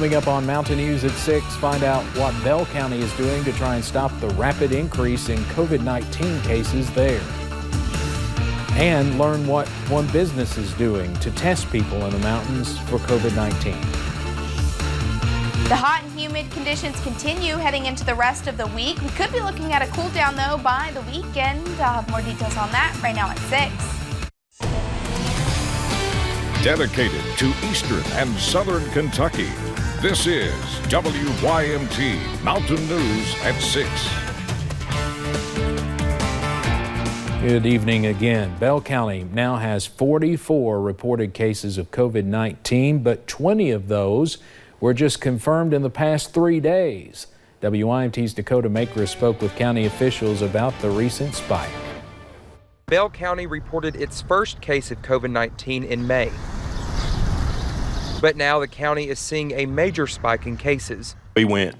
Coming up on Mountain News at 6, find out what Bell County is doing to try and stop the rapid increase in COVID-19 cases there. And learn what one business is doing to test people in the mountains for COVID-19. The hot and humid conditions continue heading into the rest of the week. We could be looking at a cool down though by the weekend. I'll have more details on that right now at 6. Dedicated to Eastern and Southern Kentucky, this is WYMT Mountain News at 6. Good evening again. Bell County now has 44 reported cases of COVID-19, but 20 of those were just confirmed in the past 3 days. WYMT's Dakota Makris spoke with county officials about the recent spike. Bell County reported its first case of COVID-19 in May. But now the county is seeing a major spike in cases. We went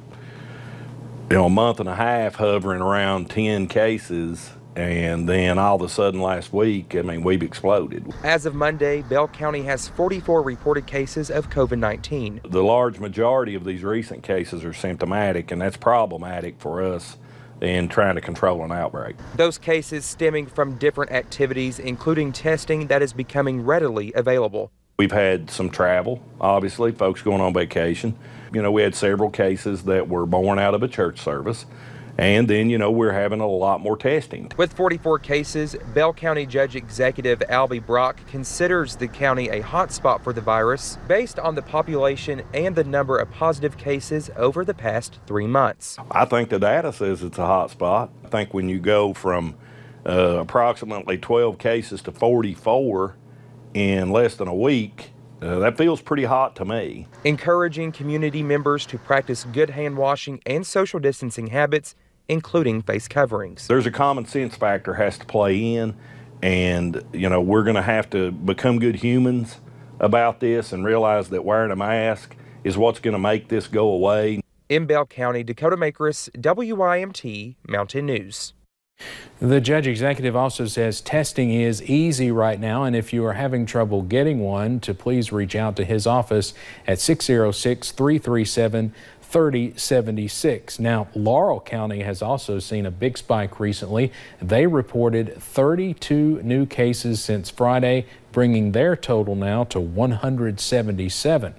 a month and a half hovering around 10 cases, and then all of a sudden last week, we've exploded. As of Monday, Bell County has 44 reported cases of COVID-19. The large majority of these recent cases are symptomatic, and that's problematic for us in trying to control an outbreak. Those cases stemming from different activities, including testing that is becoming readily available. We've had some travel, obviously, folks going on vacation. We had several cases that were born out of a church service. And then, we're having a lot more testing. With 44 cases, Bell County Judge Executive Albie Brock considers the county a hotspot for the virus based on the population and the number of positive cases over the past 3 months. I think the data says it's a hotspot. I think when you go from approximately 12 cases to 44 in less than a week, that feels pretty hot to me. Encouraging community members to practice good hand washing and social distancing habits, including face coverings. There's a common sense factor has to play in, and we're going to have to become good humans about this and realize that wearing a mask is what's going to make this go away. In Bell County, Dakota Makris, WYMT Mountain News. The judge executive also says testing is easy right now, and if you are having trouble getting one, to please reach out to his office at 606-337-3076. Now, Laurel County has also seen a big spike recently. They reported 32 new cases since Friday, bringing their total now to 177.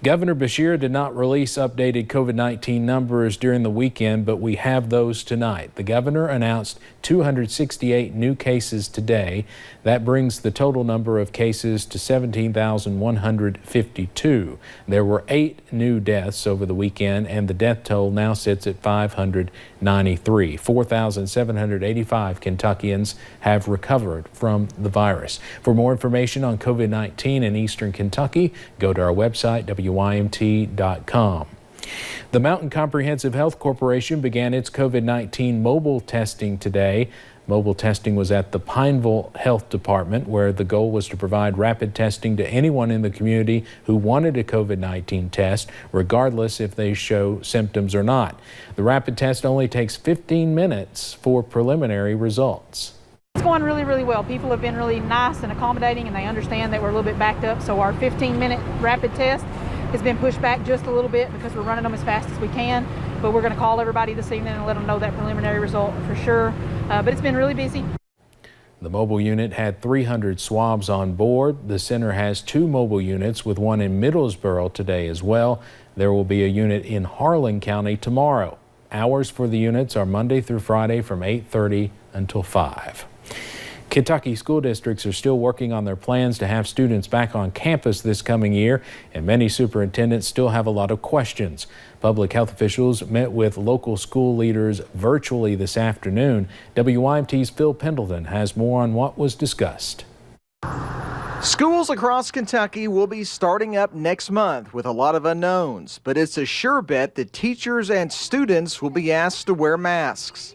Governor Beshear did not release updated COVID-19 numbers during the weekend, but we have those tonight. The governor announced 268 new cases today. That brings the total number of cases to 17,152. There were 8 new deaths over the weekend, and the death toll now sits at 593. 4,785 Kentuckians have recovered from the virus. For more information on COVID-19 in Eastern Kentucky, go to our website, WYMT.com. The Mountain Comprehensive Health Corporation began its COVID-19 mobile testing today. Mobile testing was at the Pineville Health Department, where the goal was to provide rapid testing to anyone in the community who wanted a COVID-19 test, regardless if they show symptoms or not. The rapid test only takes 15 minutes for preliminary results. It's going really, really well. People have been really nice and accommodating, and they understand that we're a little bit backed up. So our 15-minute rapid test has been pushed back just a little bit because we're running them as fast as we can. But we're going to call everybody this evening and let them know that preliminary result for sure. But it's been really busy. The mobile unit had 300 swabs on board. The center has 2 mobile units, with one in Middlesboro today as well. There will be a unit in Harlan County tomorrow. Hours for the units are Monday through Friday from 8:30 until 5. Kentucky school districts are still working on their plans to have students back on campus this coming year, and many superintendents still have a lot of questions. Public health officials met with local school leaders virtually this afternoon. WYMT's Phil Pendleton has more on what was discussed. Schools across Kentucky will be starting up next month with a lot of unknowns, but it's a sure bet that teachers and students will be asked to wear masks.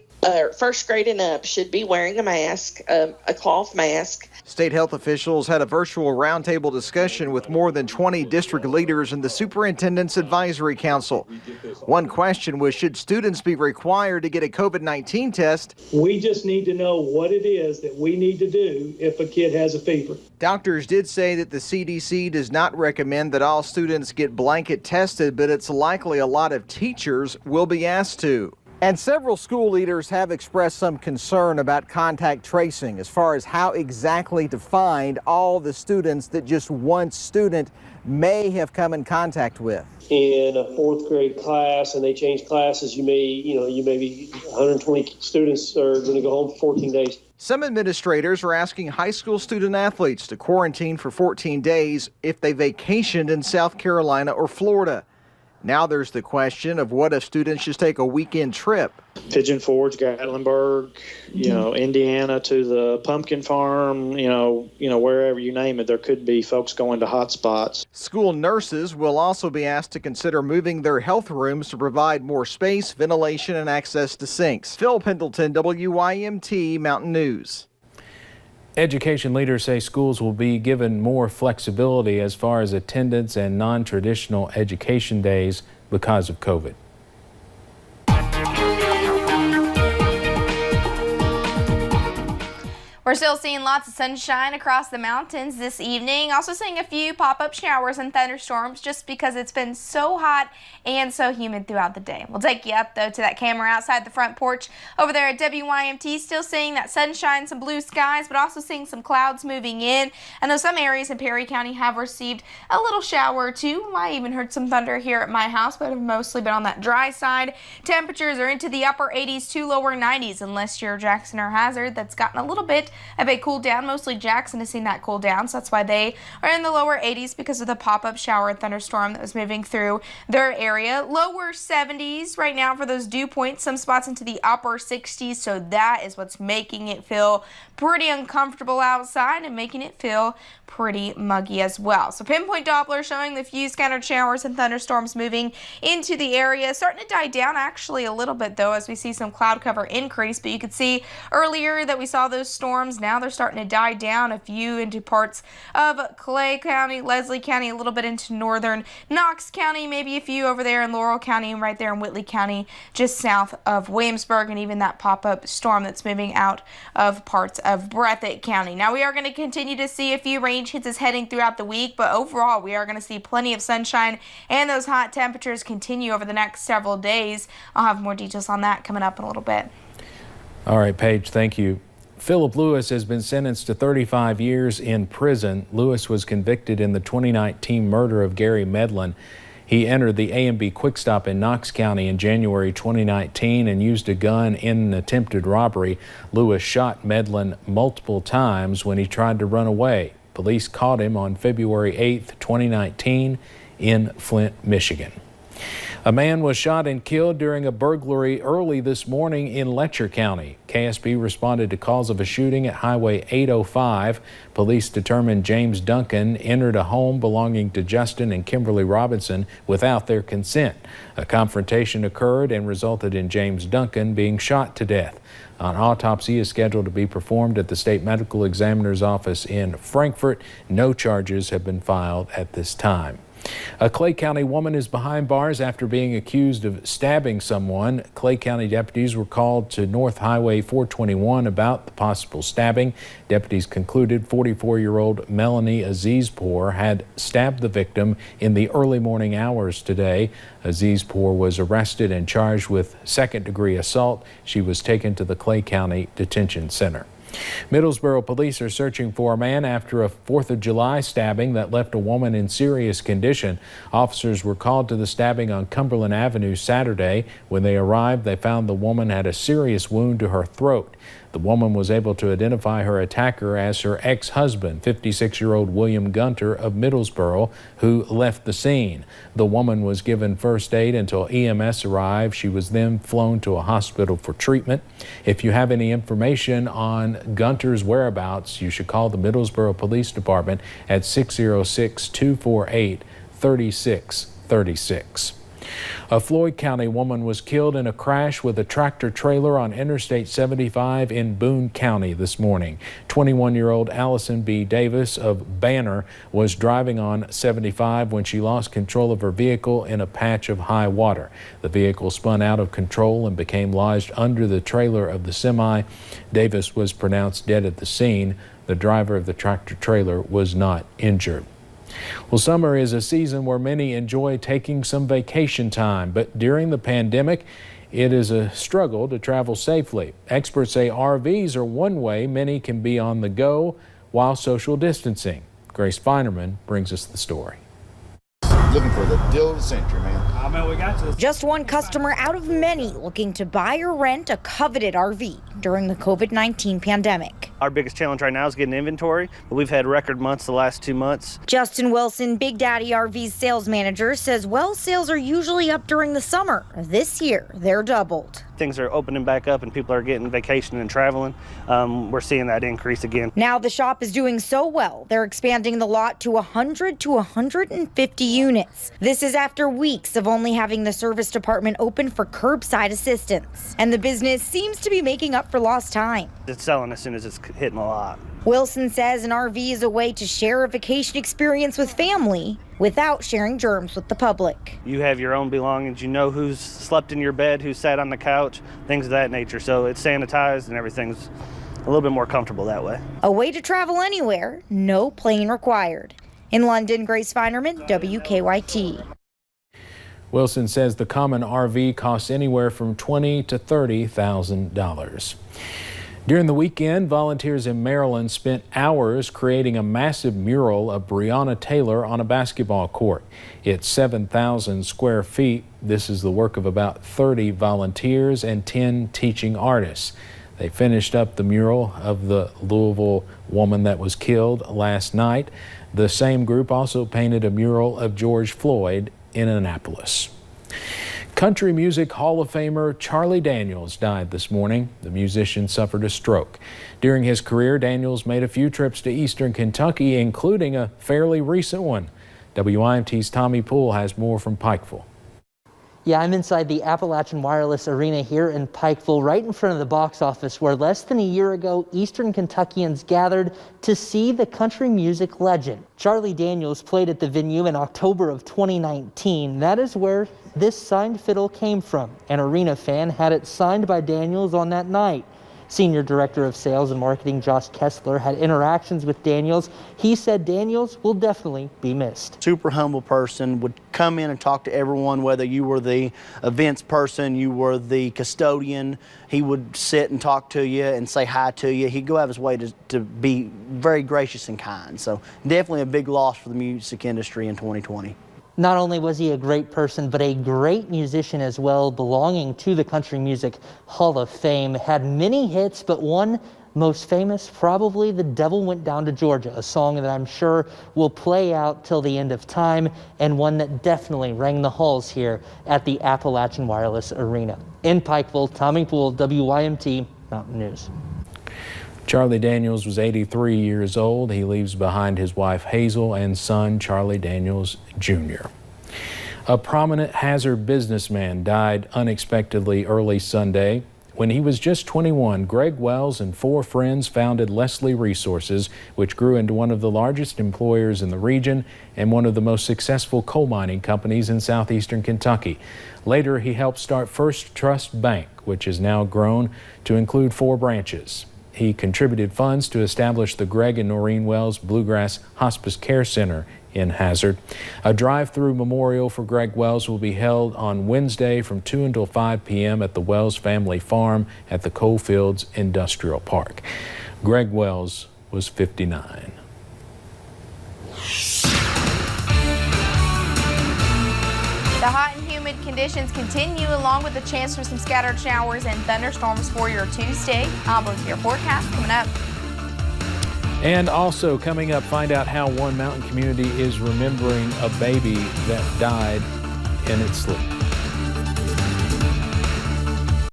first grade and up should be wearing a mask, a cloth mask. State health officials had a virtual roundtable discussion with more than 20 district leaders and the Superintendent's Advisory Council. One question was, should students be required to get a COVID-19 test? We just need to know what it is that we need to do if a kid has a fever. Doctors did say that the CDC does not recommend that all students get blanket tested, but it's likely a lot of teachers will be asked to. And several school leaders have expressed some concern about contact tracing as far as how exactly to find all the students that just one student may have come in contact with. In a fourth grade class and they change classes, you may be 120 students are going to go home for 14 days. Some administrators are asking high school student athletes to quarantine for 14 days if they vacationed in South Carolina or Florida. Now there's the question of what if students just take a weekend trip. Pigeon Forge, Gatlinburg, Indiana to the pumpkin farm, wherever you name it, there could be folks going to hot spots. School nurses will also be asked to consider moving their health rooms to provide more space, ventilation, and access to sinks. Phil Pendleton, WYMT Mountain News. Education leaders say schools will be given more flexibility as far as attendance and non-traditional education days because of COVID. We're still seeing lots of sunshine across the mountains this evening. Also seeing a few pop-up showers and thunderstorms just because it's been so hot and so humid throughout the day. We'll take you up though to that camera outside the front porch over there at WYMT. Still seeing that sunshine, some blue skies, but also seeing some clouds moving in. I know some areas in Perry County have received a little shower or two. I even heard some thunder here at my house, but have mostly been on that dry side. Temperatures are into the upper 80s to lower 90s unless you're Jackson or Hazard. That's gotten a little bit of a cool down. Mostly Jackson has seen that cool down, so that's why they are in the lower 80s because of the pop-up shower and thunderstorm that was moving through their area. Lower 70s right now for those dew points, some spots into the upper 60s, so that is what's making it feel pretty uncomfortable outside and making it feel pretty muggy as well. So pinpoint Doppler showing the few scattered showers and thunderstorms moving into the area. Starting to die down actually a little bit though as we see some cloud cover increase, but you could see earlier that we saw those storms. Now they're starting to die down, a few into parts of Clay County, Leslie County, a little bit into northern Knox County, maybe a few over there in Laurel County and right there in Whitley County just south of Williamsburg, and even that pop-up storm that's moving out of parts of Breathitt County. Now we are going to continue to see a few rain chances heading throughout the week, but overall we are going to see plenty of sunshine and those hot temperatures continue over the next several days. I'll have more details on that coming up in a little bit. All right, Paige, thank you. Philip Lewis has been sentenced to 35 years in prison. Lewis was convicted in the 2019 murder of Gary Medlin. He entered the A&B Quick Stop in Knox County in January 2019 and used a gun in an attempted robbery. Lewis shot Medlin multiple times when he tried to run away. Police caught him on February 8, 2019 in Flint, Michigan. A man was shot and killed during a burglary early this morning in Letcher County. KSB responded to calls of a shooting at Highway 805. Police determined James Duncan entered a home belonging to Justin and Kimberly Robinson without their consent. A confrontation occurred and resulted in James Duncan being shot to death. An autopsy is scheduled to be performed at the State Medical Examiner's office in Frankfort. No charges have been filed at this time. A Clay County woman is behind bars after being accused of stabbing someone. Clay County deputies were called to North Highway 421 about the possible stabbing. Deputies concluded 44-year-old Melanie Azizpour had stabbed the victim in the early morning hours today. Azizpour was arrested and charged with second-degree assault. She was taken to the Clay County Detention Center. Middlesboro police are searching for a man after a 4th of July stabbing that left a woman in serious condition. Officers were called to the stabbing on Cumberland Avenue Saturday. When they arrived, they found the woman had a serious wound to her throat. The woman was able to identify her attacker as her ex-husband, 56-year-old William Gunter of Middlesboro, who left the scene. The woman was given first aid until EMS arrived. She was then flown to a hospital for treatment. If you have any information on Gunter's whereabouts, you should call the Middlesboro Police Department at 606-248-3636. A Floyd County woman was killed in a crash with a tractor trailer on Interstate 75 in Boone County this morning. 21-year-old Allison B. Davis of Banner was driving on 75 when she lost control of her vehicle in a patch of high water. The vehicle spun out of control and became lodged under the trailer of the semi. Davis was pronounced dead at the scene. The driver of the tractor trailer was not injured. Well, summer is a season where many enjoy taking some vacation time, but during the pandemic, it is a struggle to travel safely. Experts say RVs are one way many can be on the go while social distancing. Grace Feinerman brings us the story. Looking for the deal of the century, man. We got this. Just one customer out of many looking to buy or rent a coveted RV during the COVID-19 pandemic. Our biggest challenge right now is getting inventory, but we've had record months the last 2 months. Justin Wilson, Big Daddy RV's sales manager, says sales are usually up during the summer. This year, they're doubled. Things are opening back up and people are getting vacation and traveling. We're seeing that increase again. Now the shop is doing so well, they're expanding the lot to 100 to 150 units. This is after weeks of only having the service department open for curbside assistance. And the business seems to be making up for lost time. It's selling as soon as it's hitting a lot. Wilson says an RV is a way to share a vacation experience with family without sharing germs with the public. You have your own belongings. You know who's slept in your bed, who sat on the couch, things of that nature. So it's sanitized and everything's a little bit more comfortable that way. A way to travel anywhere, no plane required. In London, Grace Feinerman, WKYT. Wilson says the common RV costs anywhere from $20,000 to $30,000. During the weekend, volunteers in Maryland spent hours creating a massive mural of Breonna Taylor on a basketball court. It's 7,000 square feet. This is the work of about 30 volunteers and 10 teaching artists. They finished up the mural of the Louisville woman that was killed last night. The same group also painted a mural of George Floyd in Annapolis. Country Music Hall of Famer Charlie Daniels died this morning. The musician suffered a stroke. During his career, Daniels made a few trips to eastern Kentucky, including a fairly recent one. WYMT's Tommy Poole has more from Pikeville. Yeah, I'm inside the Appalachian Wireless Arena here in Pikeville, right in front of the box office, where less than a year ago, Eastern Kentuckians gathered to see the country music legend. Charlie Daniels played at the venue in October of 2019. That is where this signed fiddle came from. An arena fan had it signed by Daniels on that night. Senior Director of Sales and Marketing Josh Kessler had interactions with Daniels. He said Daniels will definitely be missed. Super humble person, would come in and talk to everyone, whether you were the events person, you were the custodian. He would sit and talk to you and say hi to you. He'd go out of his way to be very gracious and kind. So definitely a big loss for the music industry in 2020. Not only was he a great person, but a great musician as well, belonging to the Country Music Hall of Fame. Had many hits, but one most famous, probably The Devil Went Down to Georgia, a song that I'm sure will play out till the end of time, and one that definitely rang the halls here at the Appalachian Wireless Arena. In Pikeville, Tommy Poole, WYMT Mountain News. Charlie Daniels was 83 years old. He leaves behind his wife Hazel and son Charlie Daniels Jr. A prominent Hazard businessman died unexpectedly early Sunday. When he was just 21, Greg Wells and 4 friends founded Leslie Resources, which grew into one of the largest employers in the region and one of the most successful coal mining companies in southeastern Kentucky. Later, he helped start First Trust Bank, which has now grown to include 4 branches. He contributed funds to establish the Greg and Noreen Wells Bluegrass Hospice Care Center in Hazard. A drive-through memorial for Greg Wells will be held on Wednesday from 2 until 5 p.m. at the Wells Family Farm at the Coalfields Industrial Park. Greg Wells was 59. The hot and humid conditions continue, along with the chance for some scattered showers and thunderstorms for your Tuesday. I'll look at your forecast coming up. And also coming up, find out how one mountain community is remembering a baby that died in its sleep.